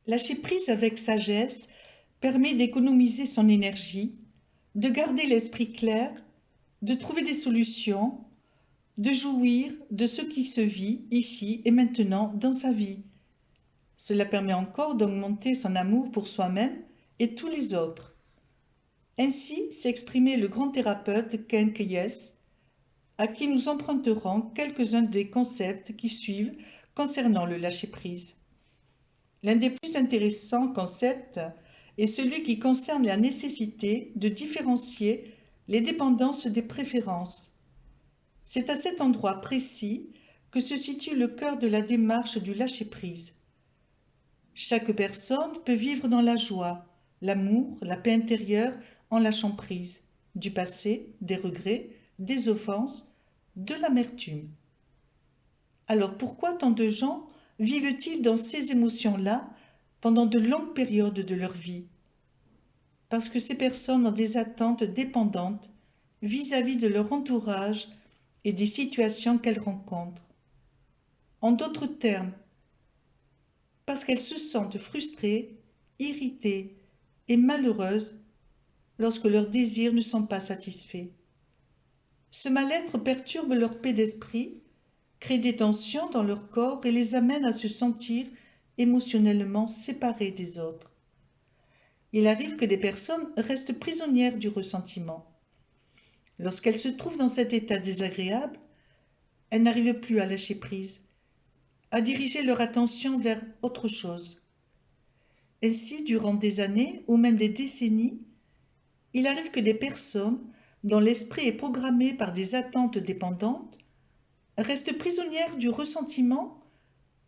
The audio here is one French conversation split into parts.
Lâcher prise avec sagesse permet d'économiser son énergie, de garder l'esprit clair, de trouver des solutions, de jouir de ce qui se vit ici et maintenant dans sa vie. Cela permet encore d'augmenter son amour pour soi-même et tous les autres. Ainsi s'exprimait le grand thérapeute Ken Keyes, à qui nous emprunterons quelques-uns des concepts qui suivent concernant le lâcher-prise. L'un des plus intéressants concepts est celui qui concerne la nécessité de différencier les dépendances des préférences. C'est à cet endroit précis que se situe le cœur de la démarche du lâcher-prise. Chaque personne peut vivre dans la joie, l'amour, la paix intérieure en lâchant prise du passé, des regrets, des offenses, de l'amertume. Alors pourquoi tant de gens vivent-ils dans ces émotions-là pendant de longues périodes de leur vie? Parce que ces personnes ont des attentes dépendantes vis-à-vis de leur entourage et des situations qu'elles rencontrent. En d'autres termes, parce qu'elles se sentent frustrées, irritées et malheureuses lorsque leurs désirs ne sont pas satisfaits. Ce mal-être perturbe leur paix d'esprit, crée des tensions dans leur corps et les amène à se sentir émotionnellement séparés des autres. Il arrive que des personnes restent prisonnières du ressentiment. Lorsqu'elles se trouvent dans cet état désagréable, elles n'arrivent plus à lâcher prise, à diriger leur attention vers autre chose. Ainsi, durant des années ou même des décennies, il arrive que des personnes dont l'esprit est programmé par des attentes dépendantes restent prisonnières du ressentiment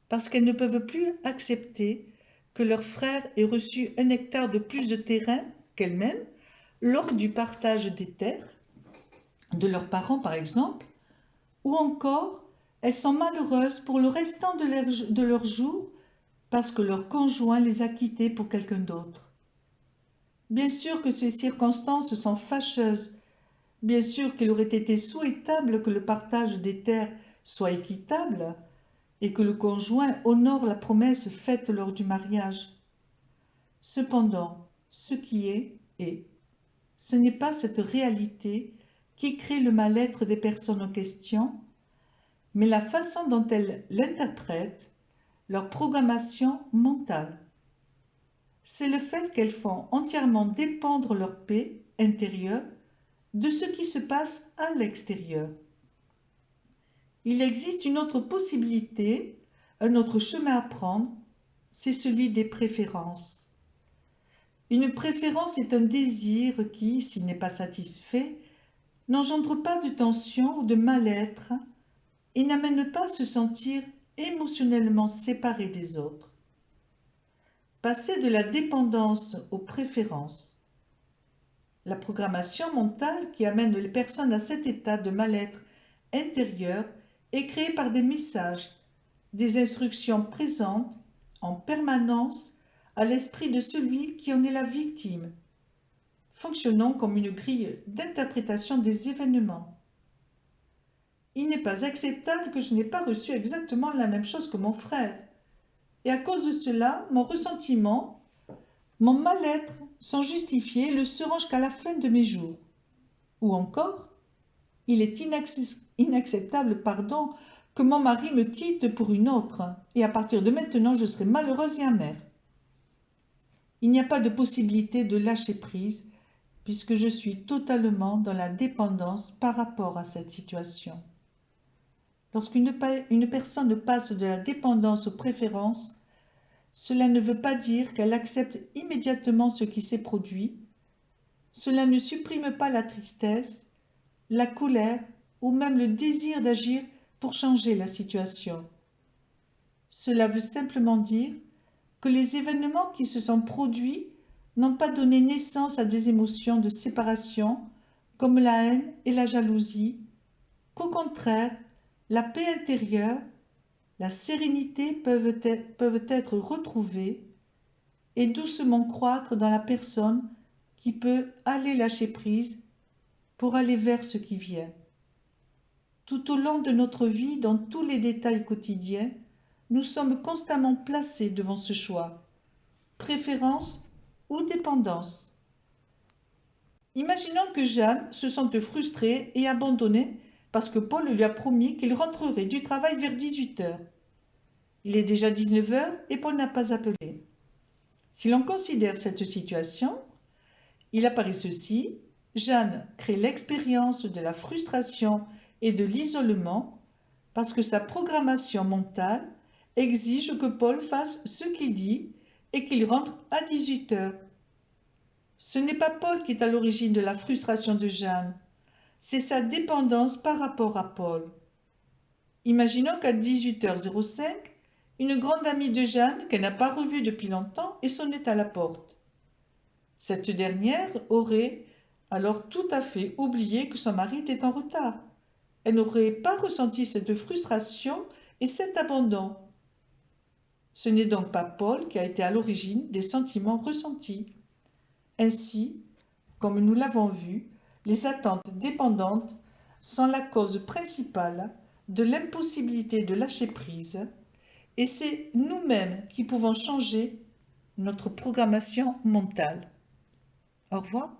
parce qu'elles ne peuvent plus accepter que leur frère ait reçu un hectare de plus de terrain qu'elles-mêmes lors du partage des terres de leurs parents par exemple, ou encore elles sont malheureuses pour le restant de leur jour parce que leur conjoint les a quittées pour quelqu'un d'autre. Bien sûr que ces circonstances sont fâcheuses, bien sûr qu'il aurait été souhaitable que le partage des terres soit équitable et que le conjoint honore la promesse faite lors du mariage. Cependant, ce qui est, ce n'est pas cette réalité qui crée le mal-être des personnes en question, mais la façon dont elles l'interprètent, leur programmation mentale. C'est le fait qu'elles font entièrement dépendre leur paix intérieure de ce qui se passe à l'extérieur. Il existe une autre possibilité, un autre chemin à prendre, c'est celui des préférences. Une préférence est un désir qui, s'il n'est pas satisfait, n'engendre pas de tension ou de mal-être et n'amène pas à se sentir émotionnellement séparé des autres. Passer de la dépendance aux préférences. La programmation mentale qui amène les personnes à cet état de mal-être intérieur est créée par des messages, des instructions présentes en permanence à l'esprit de celui qui en est la victime, fonctionnant comme une grille d'interprétation des événements. Il n'est pas acceptable que je n'ai pas reçu exactement la même chose que mon frère. Et à cause de cela, mon ressentiment, mon mal-être sont justifiés et le seront jusqu'à la fin de mes jours. Ou encore, il est inacceptable, que mon mari me quitte pour une autre, et à partir de maintenant, je serai malheureuse et amère. Il n'y a pas de possibilité de lâcher prise, puisque je suis totalement dans la dépendance par rapport à cette situation. Lorsqu'une personne passe de la dépendance aux préférences, cela ne veut pas dire qu'elle accepte immédiatement ce qui s'est produit. Cela ne supprime pas la tristesse, la colère ou même le désir d'agir pour changer la situation. Cela veut simplement dire que les événements qui se sont produits n'ont pas donné naissance à des émotions de séparation comme la haine et la jalousie, qu'au contraire, la paix intérieure, la sérénité peuvent être retrouvées et doucement croître dans la personne qui peut aller lâcher prise pour aller vers ce qui vient. Tout au long de notre vie, dans tous les détails quotidiens, nous sommes constamment placés devant ce choix. préférence ou dépendance. Imaginons que Jeanne se sente frustrée et abandonnée parce que Paul lui a promis qu'il rentrerait du travail vers 18 heures. Il est déjà 19 heures et Paul n'a pas appelé. Si l'on considère cette situation, il apparaît ceci: Jeanne crée l'expérience de la frustration et de l'isolement parce que sa programmation mentale exige que Paul fasse ce qu'il dit et qu'il rentre à 18 heures. Ce n'est pas Paul qui est à l'origine de la frustration de Jeanne, c'est sa dépendance par rapport à Paul. Imaginons qu'à 18h05, une grande amie de Jeanne, qu'elle n'a pas revue depuis longtemps, ait sonné à la porte. Cette dernière aurait alors tout à fait oublié que son mari était en retard. Elle n'aurait pas ressenti cette frustration et cet abandon. Ce n'est donc pas Paul qui a été à l'origine des sentiments ressentis. Ainsi, comme nous l'avons vu, les attentes dépendantes sont la cause principale de l'impossibilité de lâcher prise, et c'est nous-mêmes qui pouvons changer notre programmation mentale. Au revoir.